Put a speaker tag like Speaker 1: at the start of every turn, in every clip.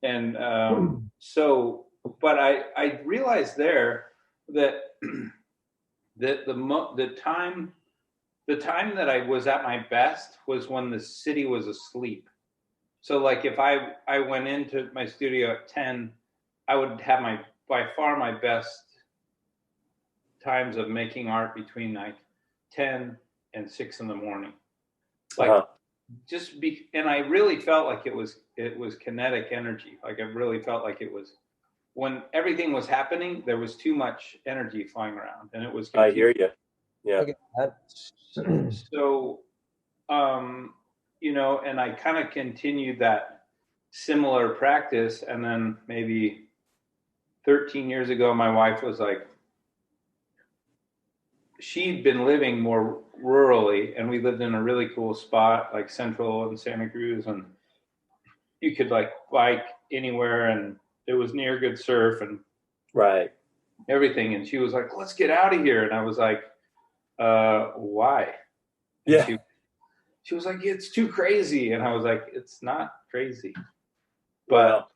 Speaker 1: And but I realized there that the time that I was at my best was when the city was asleep. So like if I went into my studio at 10, I would have by far my best times of making art between like 10 and 6 in the morning. Like and I really felt like it was kinetic energy. Like I really felt like it was, when everything was happening, there was too much energy flying around, and it was confusing.
Speaker 2: I hear you. Yeah.
Speaker 1: So, and I kind of continued that similar practice, and then maybe 13 years ago, my wife was like, she'd been living more rurally, and we lived in a really cool spot, like Central and Santa Cruz, and you could like bike anywhere, and it was near good surf and everything. And she was like, let's get out of here. And I was like, why? And
Speaker 2: yeah.
Speaker 1: She was like, it's too crazy. And I was like, it's not crazy. But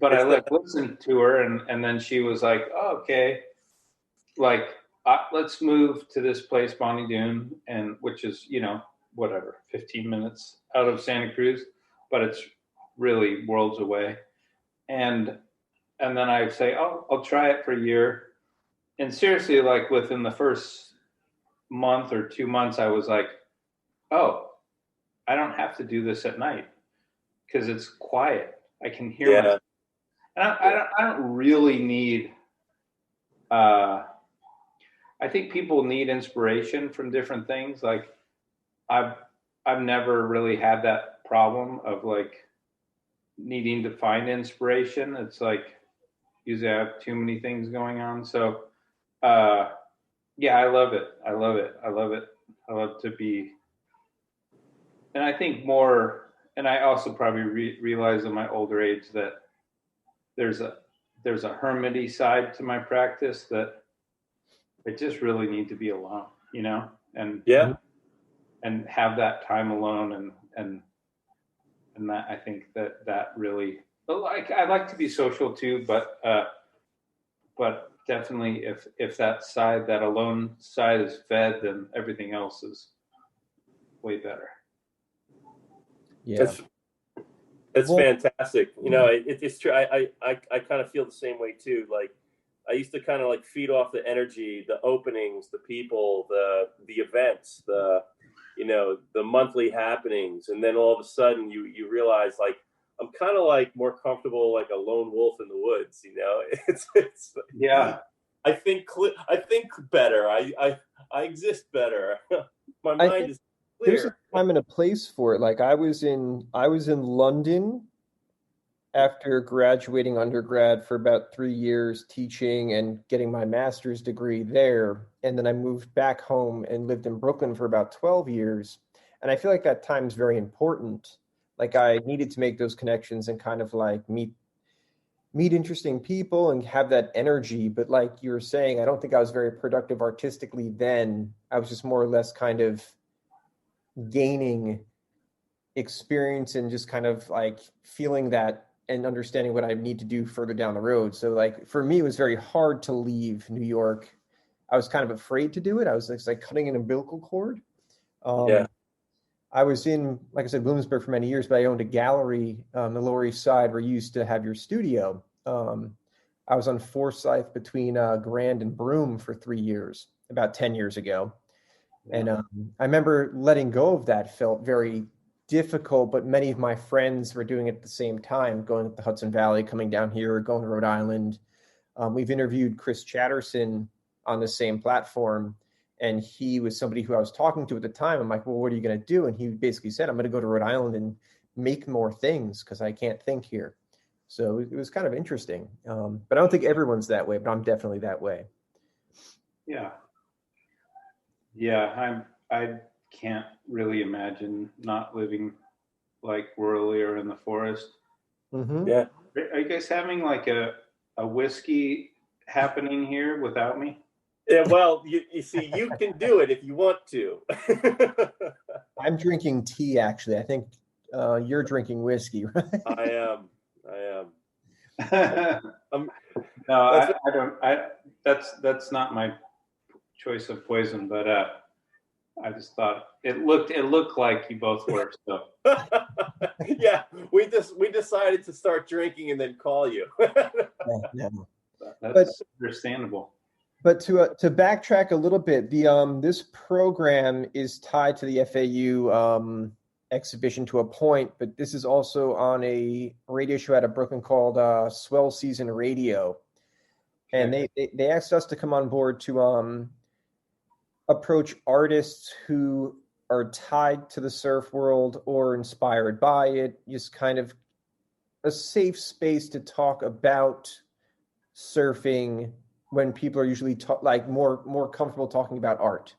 Speaker 1: I listened to her, and then she was like, oh, okay, like, let's move to this place, Bonnie Doon, and which is, 15 minutes out of Santa Cruz, but it's really worlds away. And then I'd say, oh, I'll try it for a year. And seriously, like within the first month or 2 months, I was like, oh, I don't have to do this at night because it's quiet. I can hear myself. And I don't really need, I think people need inspiration from different things. Like I've never really had that problem of like needing to find inspiration. It's like usually I have too many things going on. So yeah, I love it. I love to be, and I think more, and I also probably realize in my older age that there's a hermity side to my practice, that I just really need to be alone, and and have that time alone, and that, I think that really, like, I like to be social too, but definitely if that side, that alone side, is fed, then everything else is way better.
Speaker 2: Yeah, it's fantastic. It's true. I kind of feel the same way too. Like I used to kind of like feed off the energy, the openings, the people, the events, the monthly happenings, and then all of a sudden you realize, like, I'm kind of like more comfortable like a lone wolf in the woods. It's
Speaker 1: yeah.
Speaker 2: I think better. I exist better. My mind is clear.
Speaker 3: There's a time and a place for it. Like I was in London after graduating undergrad for about 3 years, teaching and getting my master's degree there. And then I moved back home and lived in Brooklyn for about 12 years. And I feel like that time's very important. Like I needed to make those connections and kind of like meet interesting people and have that energy. But like you were saying, I don't think I was very productive artistically then. I was just more or less kind of gaining experience and just kind of like feeling that and understanding what I need to do further down the road. So like for me, it was very hard to leave New York. I was kind of afraid to do it. I was like cutting an umbilical cord. I was in, like I said, Williamsburg for many years, but I owned a gallery on the Lower East Side where you used to have your studio. I was on Forsyth between Grand and Broome for 3 years, about 10 years ago. And I remember letting go of that felt very difficult, but many of my friends were doing it at the same time, going up the Hudson Valley, coming down here, going to Rhode Island. We've interviewed Chris Chatterson on the same platform, and he was somebody who I was talking to at the time. I'm like, well, what are you going to do? And he basically said, I'm going to go to Rhode Island and make more things because I can't think here. So it was kind of interesting. But I don't think everyone's that way, but I'm definitely that way.
Speaker 1: Yeah. Yeah, I can't really imagine not living like rurally or in the forest.
Speaker 3: Mm-hmm.
Speaker 2: Yeah.
Speaker 1: Are you guys having like a whiskey happening here without me?
Speaker 2: Yeah, well, you see, you can do it if you want to.
Speaker 3: I'm drinking tea, actually. I think you're drinking whiskey, right?
Speaker 2: I am. Um,
Speaker 1: No, I don't. That's not my choice of poison, but I just thought it looked like you both were. So
Speaker 2: yeah, we decided to start drinking and then call you.
Speaker 3: Yeah.
Speaker 1: that's understandable.
Speaker 3: But to backtrack a little bit, the this program is tied to the FAU exhibition to a point, but this is also on a radio show out of Brooklyn called Swell Season Radio, and they asked us to come on board to approach artists who are tied to the surf world or inspired by it, just kind of a safe space to talk about surfing when people are usually like more comfortable talking about art,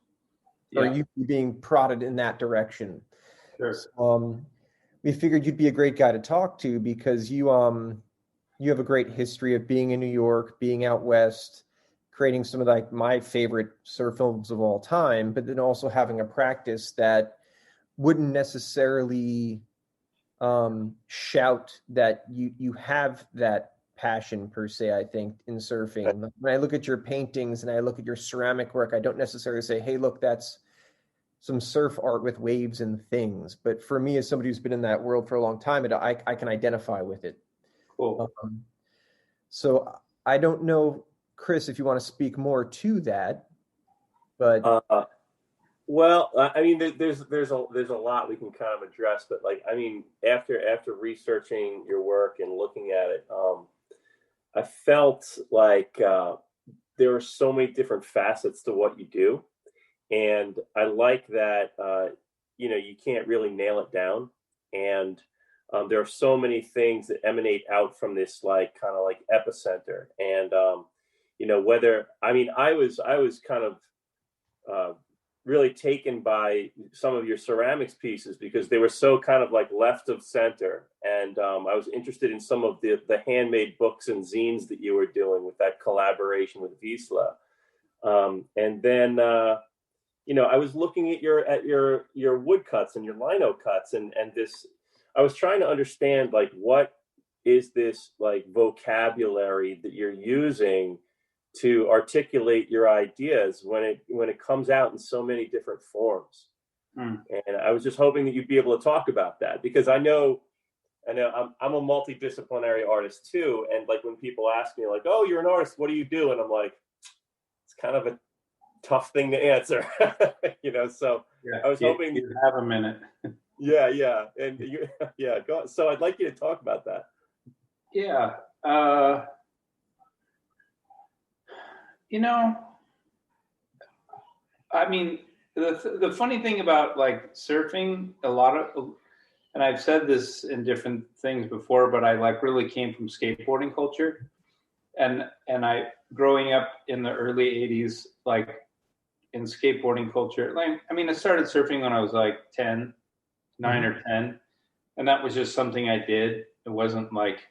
Speaker 3: or you being prodded in that direction.
Speaker 1: Sure.
Speaker 3: So, we figured you'd be a great guy to talk to because you have a great history of being in New York, being out west, creating some of like my favorite surf films of all time, but then also having a practice that wouldn't necessarily shout that you have that passion per se. I think in surfing, when I look at your paintings and I look at your ceramic work, I don't necessarily say, hey, look, that's some surf art with waves and things. But for me, as somebody who's been in that world for a long time, I can identify with it.
Speaker 1: Cool.
Speaker 3: So I don't know, Chris, if you want to speak more to that, but
Speaker 2: well, I mean, there's a lot we can kind of address, but like, I mean, after researching your work and looking at it, I felt like there are so many different facets to what you do, and I like that you can't really nail it down, and there are so many things that emanate out from this like kind of like epicenter, and whether I was kind of really taken by some of your ceramics pieces because they were so kind of like left of center. And I was interested in some of the handmade books and zines that you were doing with that collaboration with Wisla. And then, I was looking at your woodcuts and your lino cuts and this, I was trying to understand like, what is this like vocabulary that you're using to articulate your ideas when it comes out in so many different forms. And I was just hoping that you'd be able to talk about that because I know I'm a multidisciplinary artist too. And like when people ask me like, oh, you're an artist, what do you do? And I'm like, it's kind of a tough thing to answer, so I was hoping
Speaker 1: you have a minute.
Speaker 2: Yeah. And go on. So I'd like you to talk about that.
Speaker 1: Yeah. I mean, the funny thing about like surfing, and I've said this in different things before, but I like really came from skateboarding culture, and I growing up in the early '80s, like in skateboarding culture, like I started surfing when I was like 9 or 10, and that was just something I did. It wasn't like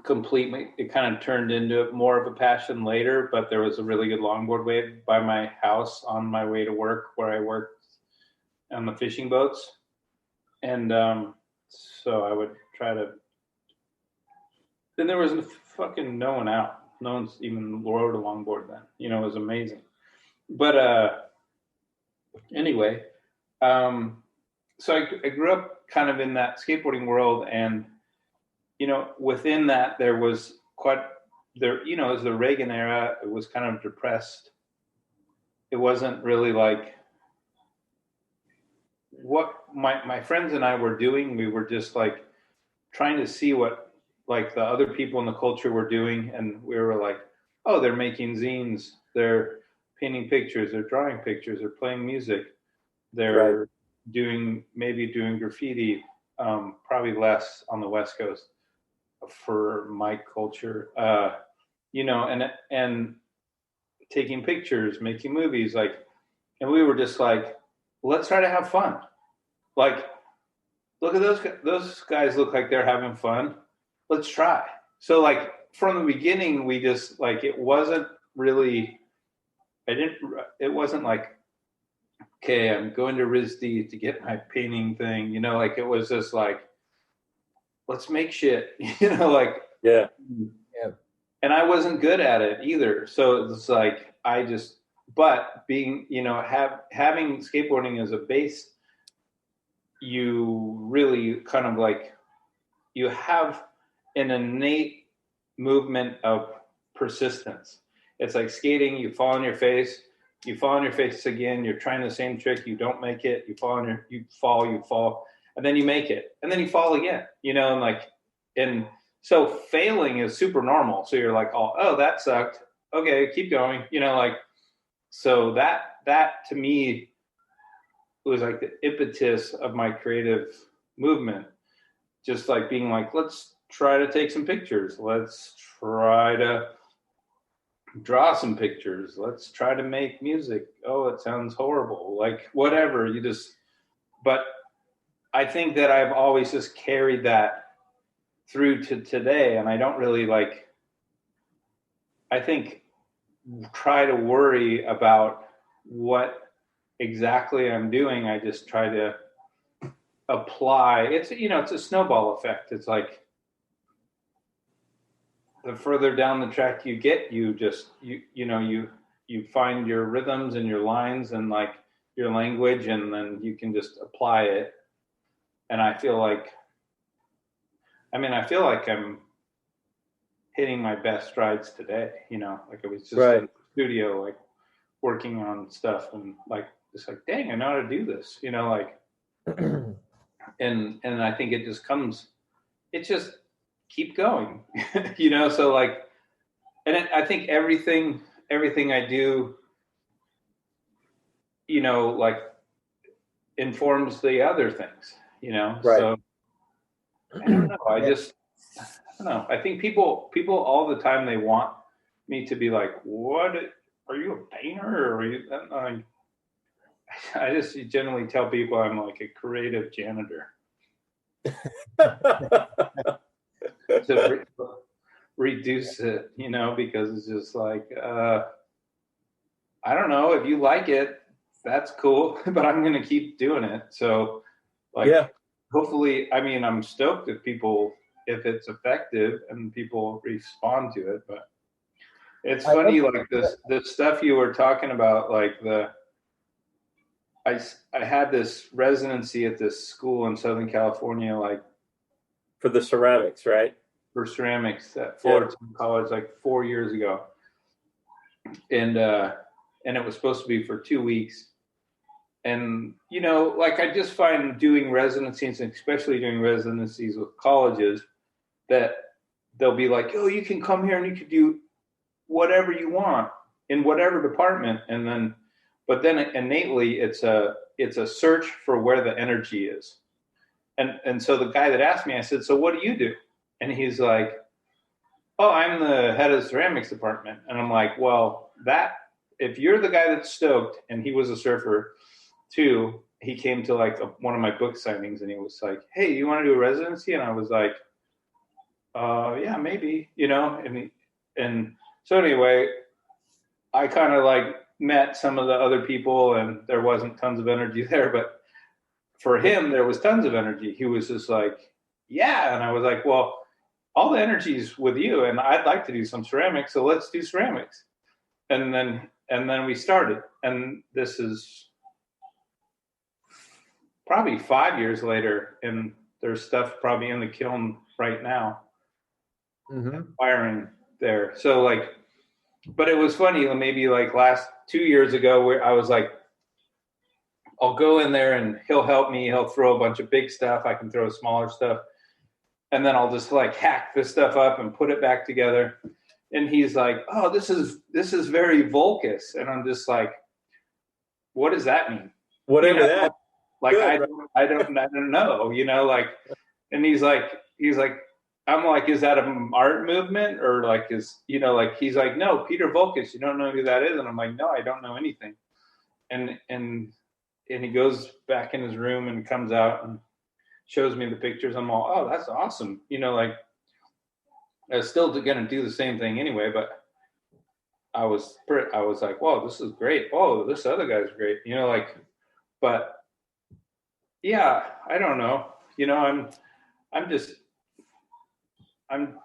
Speaker 1: completely, it kind of turned into more of a passion later, but there was a really good longboard wave by my house on my way to work where I worked on the fishing boats. And so I would try to, then there was fucking no one out. No one's even rode a longboard then, it was amazing. But anyway, so I grew up kind of in that skateboarding world, and within that, there was it was the Reagan era. It was kind of depressed. It wasn't really like what my friends and I were doing. We were just like trying to see what like the other people in the culture were doing. And we were like, oh, they're making zines. They're painting pictures. They're drawing pictures. They're playing music. They're doing graffiti, probably less on the West Coast for my culture, and taking pictures, making movies, like, and we were just like, let's try to have fun. Like, look at those guys look like they're having fun. Let's try. So like from the beginning, we just like, it wasn't like, okay, I'm going to RISD to get my painting thing, like it was just like, let's make shit, like,
Speaker 2: Yeah.
Speaker 3: Yeah.
Speaker 1: and I wasn't good at it either. So it's like, but being, having skateboarding as a base, you really kind of like, you have an innate movement of persistence. It's like skating, you fall on your face again, you're trying the same trick, you don't make it, you fall, and then you make it, and then you fall again, and so failing is super normal. So you're like, oh, that sucked. Okay, keep going, so that to me was like the impetus of my creative movement. Just like being like, let's try to take some pictures. Let's try to draw some pictures. Let's try to make music. Oh, it sounds horrible. Like whatever, but I think that I've always just carried that through to today. And I don't really try to worry about what exactly I'm doing. I just try to apply. It's a snowball effect. It's like the further down the track you get, you find your rhythms and your lines and like your language, and then you can just apply it. And I feel like I'm hitting my best strides today, like I was just
Speaker 2: Right.
Speaker 1: in the studio, like working on stuff, and like, it's like, dang, I know how to do this, like, and I think it just keep going, so like, and I think everything I do, like informs the other things,
Speaker 2: Right.
Speaker 1: so I don't know. I don't know. I think people all the time, they want me to be like, what, are you a painter, or are you, I just generally tell people I'm like a creative janitor. To reduce it, because it's just like, I don't know, if you like it, that's cool, but I'm going to keep doing it. So like,
Speaker 2: yeah.
Speaker 1: Hopefully, I'm stoked if it's effective and people respond to it, but it's funny, like the stuff you were talking about, like I had this residency at this school in Southern California, like
Speaker 2: For the ceramics, right?
Speaker 1: for ceramics at Fullerton College, like 4 years ago. And it was supposed to be for 2 weeks. And, like, I just find doing residencies, and especially doing residencies with colleges, that they'll be like, oh, you can come here and you can do whatever you want in whatever department. But then innately it's a search for where the energy is. And so the guy that asked me, I said, so what do you do? And he's like, oh, I'm the head of the ceramics department. And I'm like, well, if you're the guy that's stoked, and he was a surfer too, he came to like one of my book signings, and he was like, hey, you want to do a residency? And I was like, yeah, maybe, and so anyway, I kind of like met some of the other people, and there wasn't tons of energy there, but for him, there was tons of energy. He was just like, yeah. And I was like, well, all the energy is with you, and I'd like to do some ceramics, so let's do ceramics. And then we started, and this is probably 5 years later, and there's stuff probably in the kiln right now, firing there. So like, but it was funny, maybe like last 2 years ago, where I was like, I'll go in there and he'll help me. He'll throw a bunch of big stuff. I can throw smaller stuff. And then I'll just like hack this stuff up and put it back together. And he's like, oh, this is very Volcus. And I'm just like, what does that mean?
Speaker 2: Whatever that.
Speaker 1: Like,
Speaker 2: Good,
Speaker 1: I don't know, like, and he's like, I'm like, is that an art movement, or like, like, he's like, no, Peter Volcus, you don't know who that is? And I'm like, no, I don't know anything. And he goes back in his room and comes out and shows me the pictures. I'm all, oh, that's awesome. Like, I was still going to do the same thing anyway, but I was like, whoa, this is great. Oh, this other guy's great. Like, but yeah, I don't know. I'm just I'm